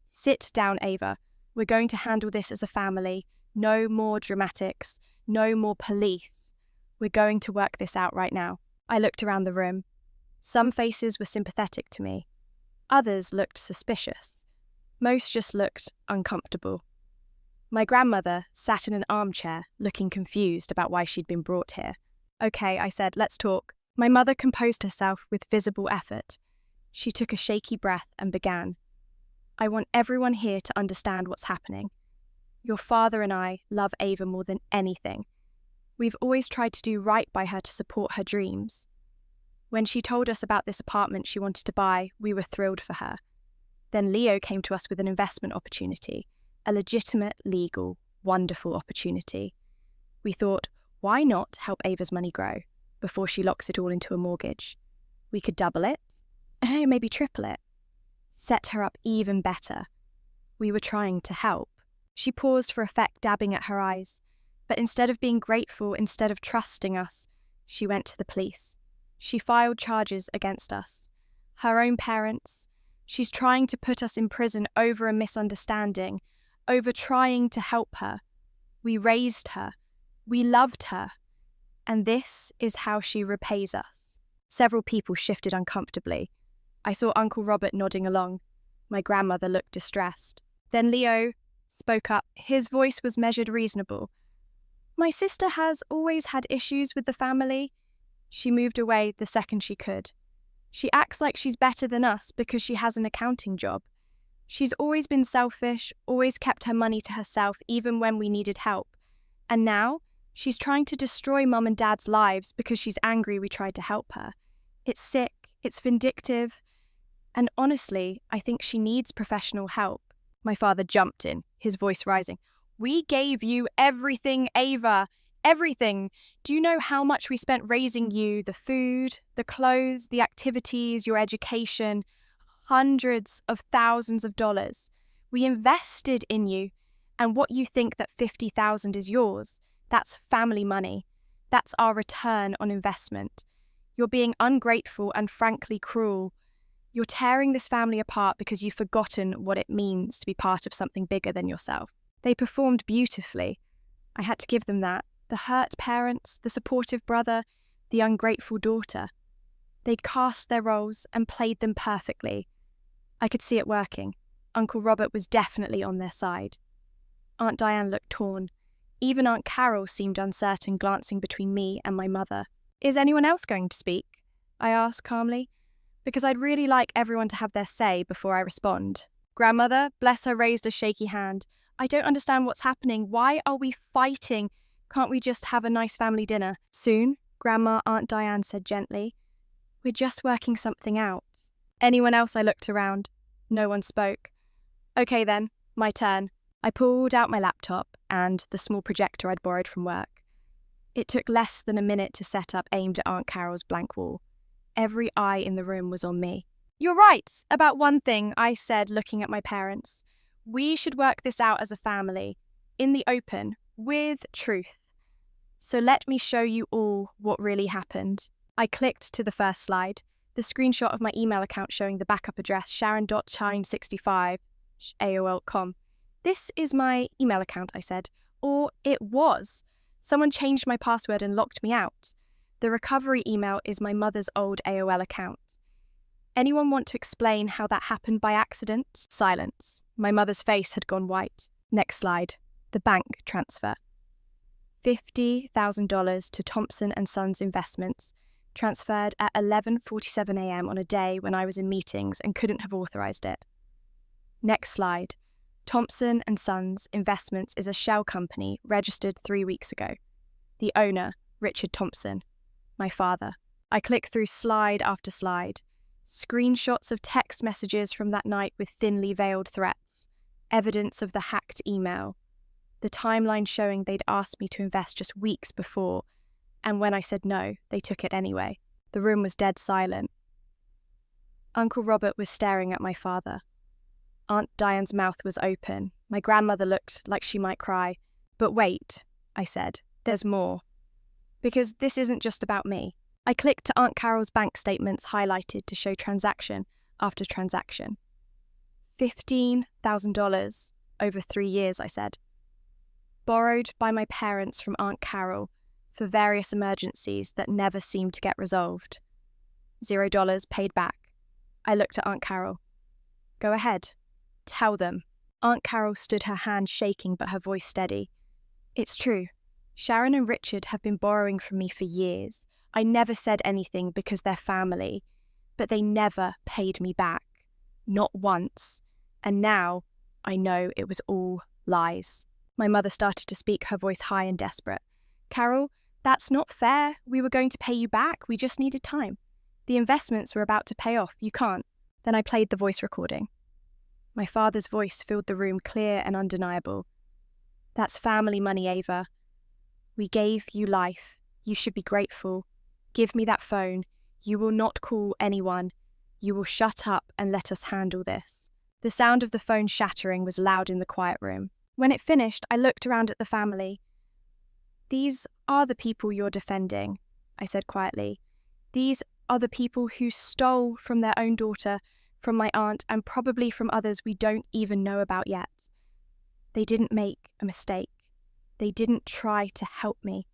"Sit down, Ava. We're going to handle this as a family. No more dramatics. No more police. We're going to work this out right now." I looked around the room. Some faces were sympathetic to me. Others looked suspicious. Most just looked uncomfortable. My grandmother sat in an armchair, looking confused about why she'd been brought here. "Okay," I said, "let's talk." My mother composed herself with visible effort. She took a shaky breath and began. "I want everyone here to understand what's happening. Your father and I love Ava more than anything. We've always tried to do right by her to support her dreams. When she told us about this apartment she wanted to buy, we were thrilled for her. Then Leo came to us with an investment opportunity, a legitimate, legal, wonderful opportunity. We thought, why not help Ava's money grow before she locks it all into a mortgage? We could double it, maybe triple it, set her up even better. We were trying to help." She paused for effect, dabbing at her eyes. But instead of being grateful, instead of trusting us, she went to the police. She filed charges against us. Her own parents. She's trying to put us in prison over a misunderstanding, over trying to help her. We raised her. We loved her. And this is how she repays us. Several people shifted uncomfortably. I saw Uncle Robert nodding along. My grandmother looked distressed. Then Leo spoke up. His voice was measured, reasonable. "My sister has always had issues with the family." She moved away the second she could. "She acts like she's better than us because she has an accounting job. She's always been selfish, always kept her money to herself even when we needed help. And now she's trying to destroy Mum and Dad's lives because she's angry we tried to help her. It's sick, it's vindictive, and honestly, I think she needs professional help." My father jumped in, his voice rising. "We gave you everything, Ava. Everything. Do you know how much we spent raising you? The food, the clothes, the activities, your education. Hundreds of thousands of dollars. We invested in you. And what you think that $50,000 is yours, that's family money. That's our return on investment. You're being ungrateful and frankly cruel. You're tearing this family apart because you've forgotten what it means to be part of something bigger than yourself." They performed beautifully. I had to give them that. The hurt parents, the supportive brother, the ungrateful daughter. They'd cast their roles and played them perfectly. I could see it working. Uncle Robert was definitely on their side. Aunt Diane looked torn. Even Aunt Carol seemed uncertain, glancing between me and my mother. "Is anyone else going to speak?" I asked calmly, because I'd really like everyone to have their say before I respond. Grandmother, bless her, raised a shaky hand. "I don't understand what's happening. Why are we fighting? Can't we just have a nice family dinner?" "Soon," Grandma Aunt Diane said gently. "We're just working something out." Anyone else? I looked around. No one spoke. "Okay then, my turn." I pulled out my laptop and the small projector I'd borrowed from work. It took less than a minute to set up aimed at Aunt Carol's blank wall. Every eye in the room was on me. "You're right about one thing," I said, looking at my parents. "We should work this out as a family, in the open, with truth. So let me show you all what really happened." I clicked to the first slide, the screenshot of my email account showing the backup address sharon.chine65@aol.com. "This is my email account," I said. Or it was. Someone changed my password and locked me out. The recovery email is my mother's old AOL account. Anyone want to explain how that happened by accident? Silence. My mother's face had gone white. Next slide. The bank transfer. $50,000 to Thompson & Sons Investments, transferred at 11:47 a.m. on a day when I was in meetings and couldn't have authorized it. Next slide. Thompson & Sons Investments is a shell company registered 3 weeks ago. The owner, Richard Thompson, my father. I click through slide after slide. Screenshots of text messages from that night with thinly veiled threats. Evidence of the hacked email. The timeline showing they'd asked me to invest just weeks before, and when I said no, they took it anyway. The room was dead silent. Uncle Robert was staring at my father. Aunt Diane's mouth was open. My grandmother looked like she might cry. "But wait," I said, "there's more. Because this isn't just about me." I clicked to Aunt Carol's bank statements highlighted to show transaction after transaction. $15,000 over 3 years, I said. Borrowed by my parents from Aunt Carol for various emergencies that never seemed to get resolved. $0 paid back. I looked at Aunt Carol. "Go ahead. Tell them." Aunt Carol stood, her hand shaking but her voice steady. "It's true. Sharon and Richard have been borrowing from me for years. I never said anything because they're family, but they never paid me back. Not once. And now I know it was all lies." My mother started to speak, her voice high and desperate. "Carol, that's not fair. We were going to pay you back. We just needed time. The investments were about to pay off. You can't." Then I played the voice recording. My father's voice filled the room, clear and undeniable. "That's family money, Ava. We gave you life. You should be grateful. Give me that phone. You will not call anyone. You will shut up and let us handle this." The sound of the phone shattering was loud in the quiet room. When it finished, I looked around at the family. "These are the people you're defending," I said quietly. "These are the people who stole from their own daughter, from my aunt, and probably from others we don't even know about yet. They didn't make a mistake. They didn't try to help me.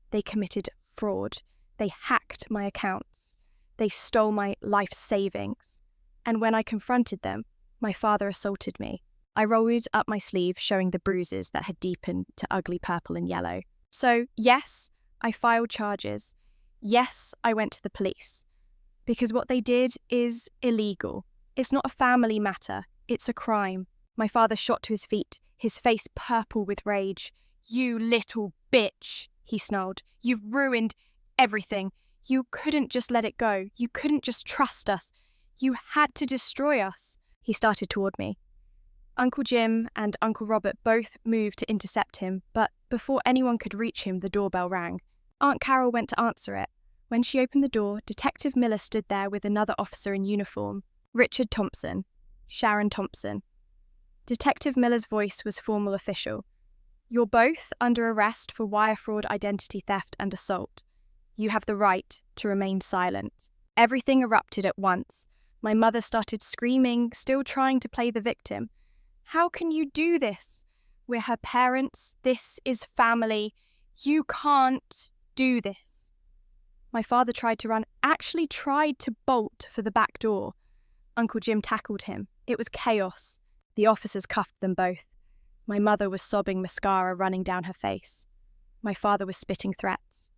They committed fraud. They hacked my accounts. They stole my life savings. And when I confronted them, my father assaulted me." I rolled up my sleeve, showing the bruises that had deepened to ugly purple and yellow. "So, yes, I filed charges. Yes, I went to the police. Because what they did is illegal. It's not a family matter. It's a crime." My father shot to his feet, his face purple with rage. "You little bitch," he snarled. "You've ruined everything. You couldn't just let it go. You couldn't just trust us. You had to destroy us." He started toward me. Uncle Jim and Uncle Robert both moved to intercept him, but before anyone could reach him, the doorbell rang. Aunt Carol went to answer it. When she opened the door, Detective Miller stood there with another officer in uniform. "Richard Thompson, Sharon Thompson." Detective Miller's voice was formal official. "You're both under arrest for wire fraud, identity theft, and assault. You have the right to remain silent." Everything erupted at once. My mother started screaming, still trying to play the victim. "How can you do this? We're her parents. This is family. You can't do this." My father tried to run, actually tried to bolt for the back door. Uncle Jim tackled him. It was chaos. The officers cuffed them both. My mother was sobbing, mascara running down her face. My father was spitting threats.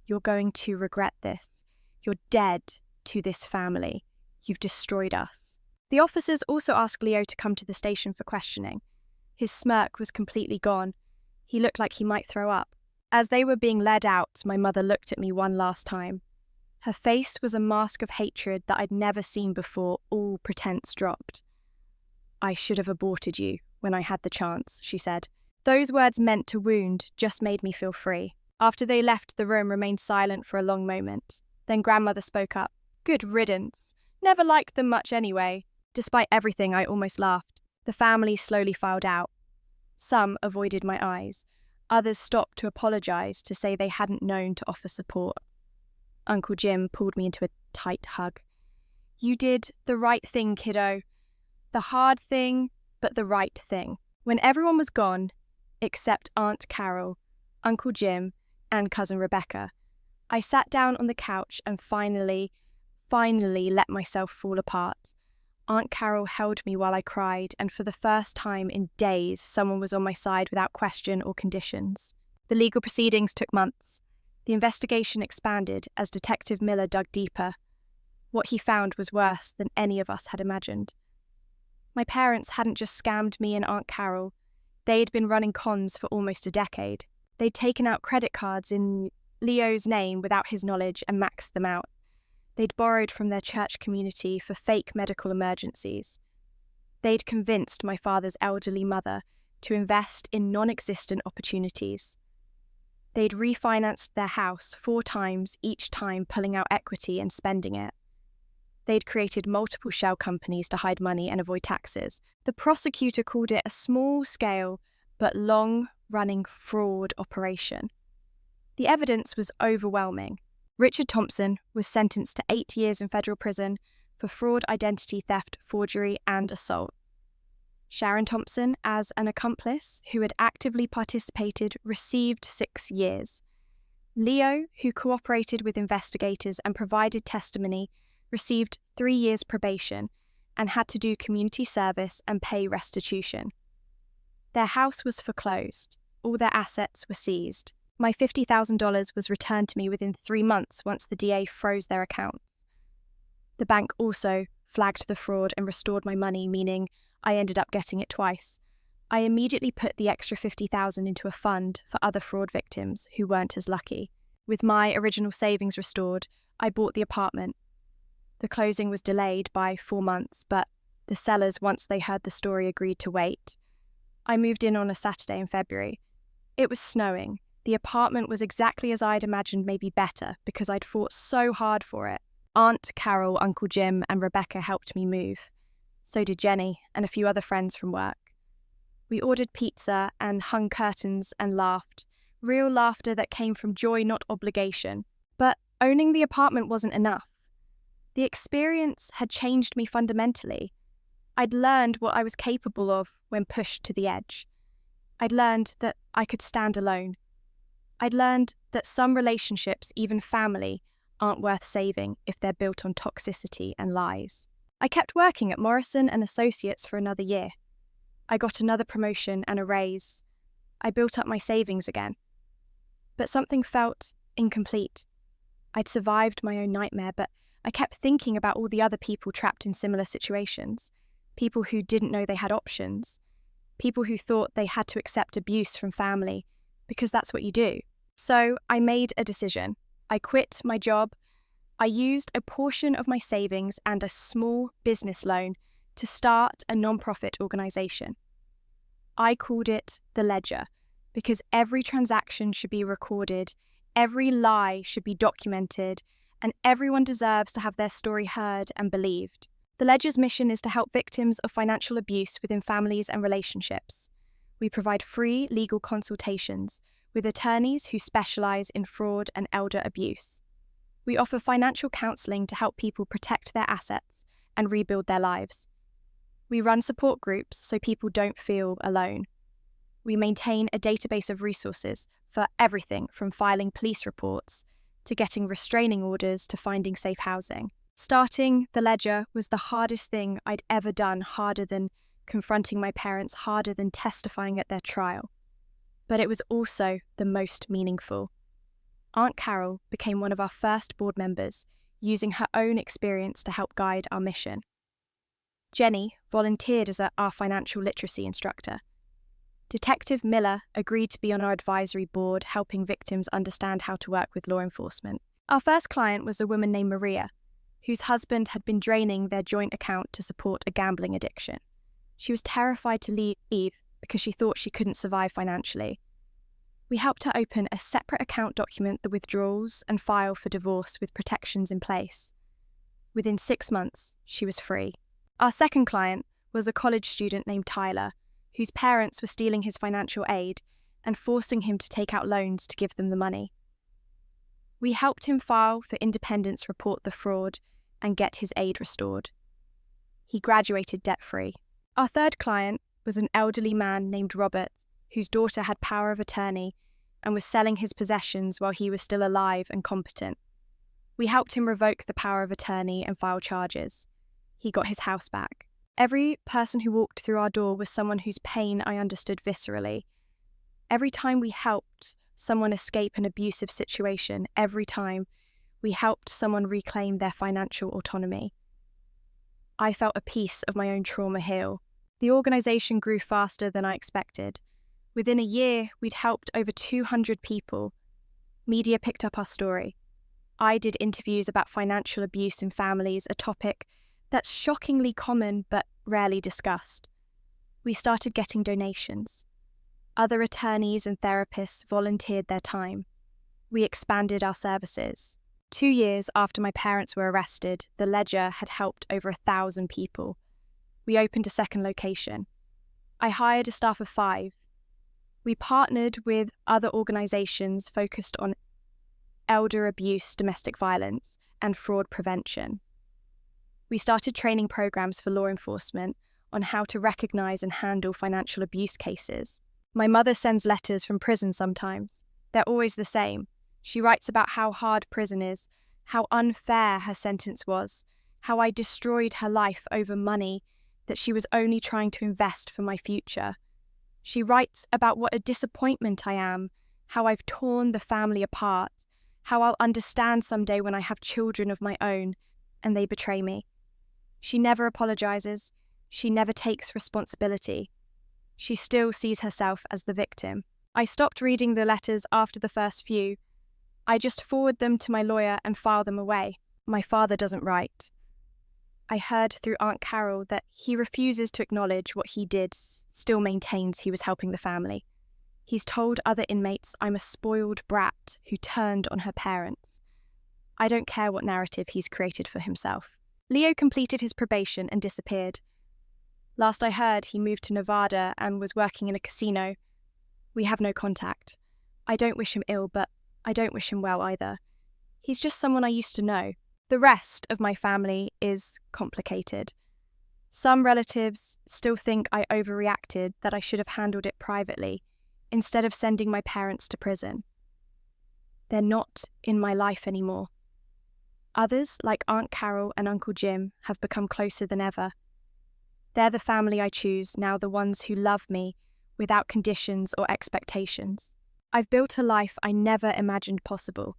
"You're going to regret this. You're dead to this family. You've destroyed us." The officers also asked Leo to come to the station for questioning. His smirk was completely gone. He looked like he might throw up. As they were being led out, my mother looked at me one last time. Her face was a mask of hatred that I'd never seen before. All pretense dropped. "I should have aborted you when I had the chance," she said. Those words, meant to wound, just made me feel free. After they left, the room remained silent for a long moment. Then grandmother spoke up. "Good riddance. Never liked them much anyway." Despite everything, I almost laughed. The family slowly filed out. Some avoided my eyes. Others stopped to apologize, to say they hadn't known to offer support. Uncle Jim pulled me into a tight hug. "You did the right thing, kiddo. The hard thing, but the right thing." When everyone was gone, except Aunt Carol, Uncle Jim, and Cousin Rebecca, I sat down on the couch and finally let myself fall apart. Aunt Carol held me while I cried, and for the first time in days, someone was on my side without question or conditions. The legal proceedings took months. The investigation expanded as Detective Miller dug deeper. What he found was worse than any of us had imagined. My parents hadn't just scammed me and Aunt Carol. They'd been running cons for almost a decade. They'd taken out credit cards in Leo's name without his knowledge and maxed them out. They'd borrowed from their church community for fake medical emergencies. They'd convinced my father's elderly mother to invest in non-existent opportunities. They'd refinanced their house 4 times, each time pulling out equity and spending it. They'd created multiple shell companies to hide money and avoid taxes. The prosecutor called it a small-scale but long-running fraud operation. The evidence was overwhelming. Richard Thompson was sentenced to 8 years in federal prison for fraud, identity theft, forgery, and assault. Sharon Thompson, as an accomplice who had actively participated, received 6 years. Leo, who cooperated with investigators and provided testimony, received 3 years probation and had to do community service and pay restitution. Their house was foreclosed. All their assets were seized. My $50,000 was returned to me within 3 months once the DA froze their accounts. The bank also flagged the fraud and restored my money, meaning I ended up getting it twice. I immediately put the extra $50,000 into a fund for other fraud victims who weren't as lucky. With my original savings restored, I bought the apartment. The closing was delayed by 4 months, but the sellers, once they heard the story, agreed to wait. I moved in on a Saturday in February. It was snowing. The apartment was exactly as I'd imagined, maybe better, because I'd fought so hard for it. Aunt Carol, Uncle Jim, and Rebecca helped me move. So did Jenny and a few other friends from work. We ordered pizza and hung curtains and laughed. Real laughter that came from joy, not obligation. But owning the apartment wasn't enough. The experience had changed me fundamentally. I'd learned what I was capable of when pushed to the edge. I'd learned that I could stand alone. I'd learned that some relationships, even family, aren't worth saving if they're built on toxicity and lies. I kept working at Morrison & Associates for another year. I got another promotion and a raise. I built up my savings again. But something felt incomplete. I'd survived my own nightmare, but I kept thinking about all the other people trapped in similar situations. People who didn't know they had options. People who thought they had to accept abuse from family, because that's what you do. So I made a decision. I quit my job. I used a portion of my savings and a small business loan to start a non-profit organisation. I called it The Ledger because every transaction should be recorded, every lie should be documented, and everyone deserves to have their story heard and believed. The Ledger's mission is to help victims of financial abuse within families and relationships. We provide free legal consultations with attorneys who specialise in fraud and elder abuse. We offer financial counselling to help people protect their assets and rebuild their lives. We run support groups so people don't feel alone. We maintain a database of resources for everything from filing police reports to getting restraining orders to finding safe housing. Starting The Ledger was the hardest thing I'd ever done, harder than confronting my parents, harder than testifying at their trial. But it was also the most meaningful. Aunt Carol became one of our first board members, using her own experience to help guide our mission. Jenny volunteered as our financial literacy instructor. Detective Miller agreed to be on our advisory board, helping victims understand how to work with law enforcement. Our first client was a woman named Maria, whose husband had been draining their joint account to support a gambling addiction. She was terrified to leave because she thought she couldn't survive financially. We helped her open a separate account, document the withdrawals, and file for divorce with protections in place. Within 6 months, she was free. Our second client was a college student named Tyler, whose parents were stealing his financial aid and forcing him to take out loans to give them the money. We helped him file for independence, report the fraud, and get his aid restored. He graduated debt-free. Our third client was an elderly man named Robert, whose daughter had power of attorney and was selling his possessions while he was still alive and competent. We helped him revoke the power of attorney and file charges. He got his house back. Every person who walked through our door was someone whose pain I understood viscerally. Every time we helped someone escape an abusive situation, every time we helped someone reclaim their financial autonomy, I felt a piece of my own trauma heal. The organisation grew faster than I expected. Within a year, we'd helped over 200 people. Media picked up our story. I did interviews about financial abuse in families, a topic that's shockingly common but rarely discussed. We started getting donations. Other attorneys and therapists volunteered their time. We expanded our services. 2 years after my parents were arrested, the Ledger had helped over 1,000 people. We opened a second location. I hired a staff of 5. We partnered with other organisations focused on elder abuse, domestic violence, and fraud prevention. We started training programs for law enforcement on how to recognise and handle financial abuse cases. My mother sends letters from prison sometimes. They're always the same. She writes about how hard prison is, how unfair her sentence was, how I destroyed her life over money that she was only trying to invest for my future. She writes about what a disappointment I am, how I've torn the family apart, how I'll understand someday when I have children of my own and they betray me. She never apologises. She never takes responsibility. She still sees herself as the victim. I stopped reading the letters after the first few. I just forward them to my lawyer and file them away. My father doesn't write. I heard through Aunt Carol that he refuses to acknowledge what he did, still maintains he was helping the family. He's told other inmates I'm a spoiled brat who turned on her parents. I don't care what narrative he's created for himself. Leo completed his probation and disappeared. Last I heard, he moved to Nevada and was working in a casino. We have no contact. I don't wish him ill, but I don't wish him well either. He's just someone I used to know. The rest of my family is complicated. Some relatives still think I overreacted, that I should have handled it privately, instead of sending my parents to prison. They're not in my life anymore. Others, like Aunt Carol and Uncle Jim, have become closer than ever. They're the family I choose, now the ones who love me without conditions or expectations. I've built a life I never imagined possible.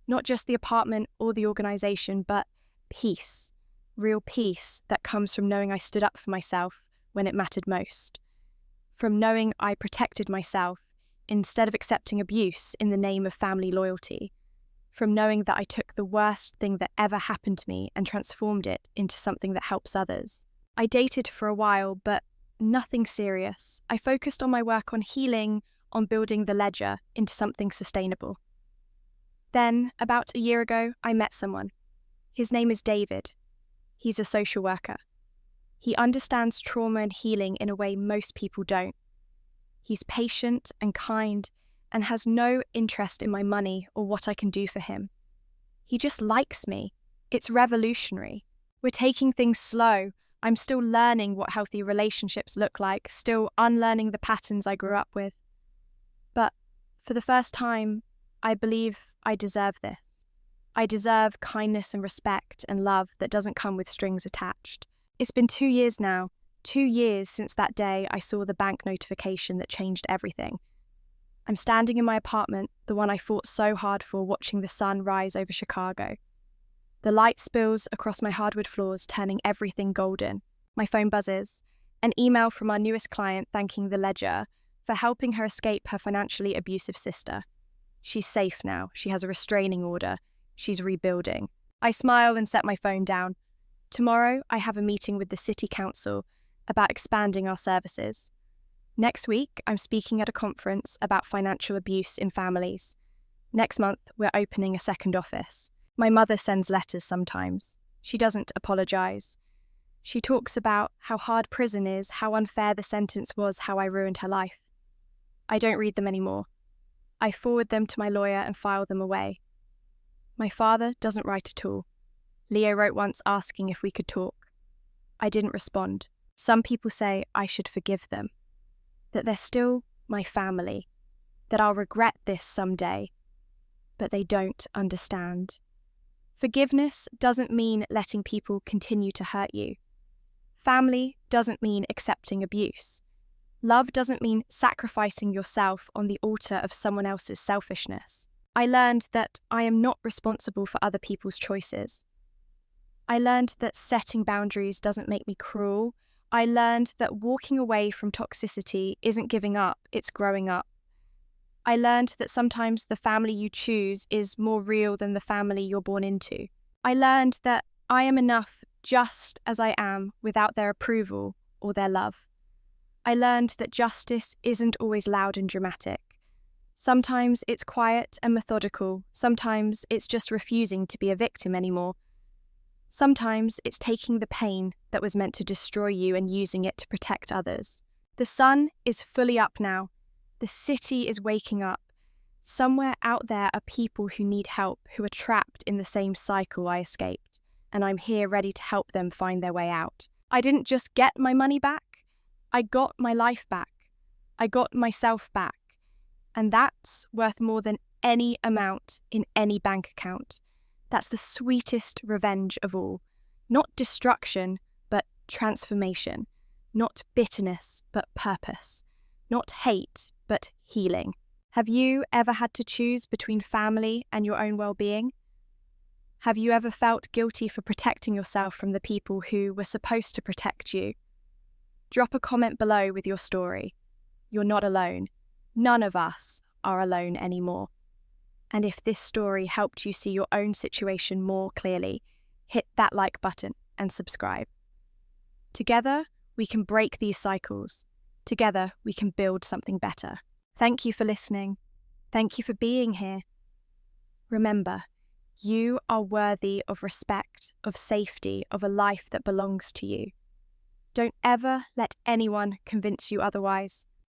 Not just the apartment or the organisation, but peace. Real peace that comes from knowing I stood up for myself when it mattered most. From knowing I protected myself instead of accepting abuse in the name of family loyalty. From knowing that I took the worst thing that ever happened to me and transformed it into something that helps others. I dated for a while, but nothing serious. I focused on my work on healing, on building the Ledger into something sustainable. Then, about a year ago, I met someone. His name is David. He's a social worker. He understands trauma and healing in a way most people don't. He's patient and kind and has no interest in my money or what I can do for him. He just likes me. It's revolutionary. We're taking things slow. I'm still learning what healthy relationships look like, still unlearning the patterns I grew up with. But for the first time, I believe I deserve this. I deserve kindness and respect and love that doesn't come with strings attached. It's been 2 years now, 2 years since that day I saw the bank notification that changed everything. I'm standing in my apartment, the one I fought so hard for, watching the sun rise over Chicago. The light spills across my hardwood floors, turning everything golden. My phone buzzes. An email from our newest client thanking the Ledger for helping her escape her financially abusive sister. She's safe now. She has a restraining order. She's rebuilding. I smile and set my phone down. Tomorrow, I have a meeting with the City Council about expanding our services. Next week, I'm speaking at a conference about financial abuse in families. Next month, we're opening a second office. My mother sends letters sometimes. She doesn't apologise. She talks about how hard prison is, how unfair the sentence was, how I ruined her life. I don't read them anymore. I forward them to my lawyer and file them away. My father doesn't write at all. Leo wrote once asking if we could talk. I didn't respond. Some people say I should forgive them, that they're still my family, that I'll regret this someday, but they don't understand. Forgiveness doesn't mean letting people continue to hurt you. Family doesn't mean accepting abuse. Love doesn't mean sacrificing yourself on the altar of someone else's selfishness. I learned that I am not responsible for other people's choices. I learned that setting boundaries doesn't make me cruel. I learned that walking away from toxicity isn't giving up, it's growing up. I learned that sometimes the family you choose is more real than the family you're born into. I learned that I am enough just as I am without their approval or their love. I learned that justice isn't always loud and dramatic. Sometimes it's quiet and methodical. Sometimes it's just refusing to be a victim anymore. Sometimes it's taking the pain that was meant to destroy you and using it to protect others. The sun is fully up now. The city is waking up. Somewhere out there are people who need help, who are trapped in the same cycle I escaped, and I'm here ready to help them find their way out. I didn't just get my money back, I got my life back. I got myself back. And that's worth more than any amount in any bank account. That's the sweetest revenge of all. Not destruction, but transformation. Not bitterness, but purpose. Not hate, but healing. Have you ever had to choose between family and your own well-being? Have you ever felt guilty for protecting yourself from the people who were supposed to protect you? Drop a comment below with your story. You're not alone. None of us are alone anymore. And if this story helped you see your own situation more clearly, hit that like button and subscribe. Together, we can break these cycles. Together, we can build something better. Thank you for listening. Thank you for being here. Remember, you are worthy of respect, of safety, of a life that belongs to you. Don't ever let anyone convince you otherwise.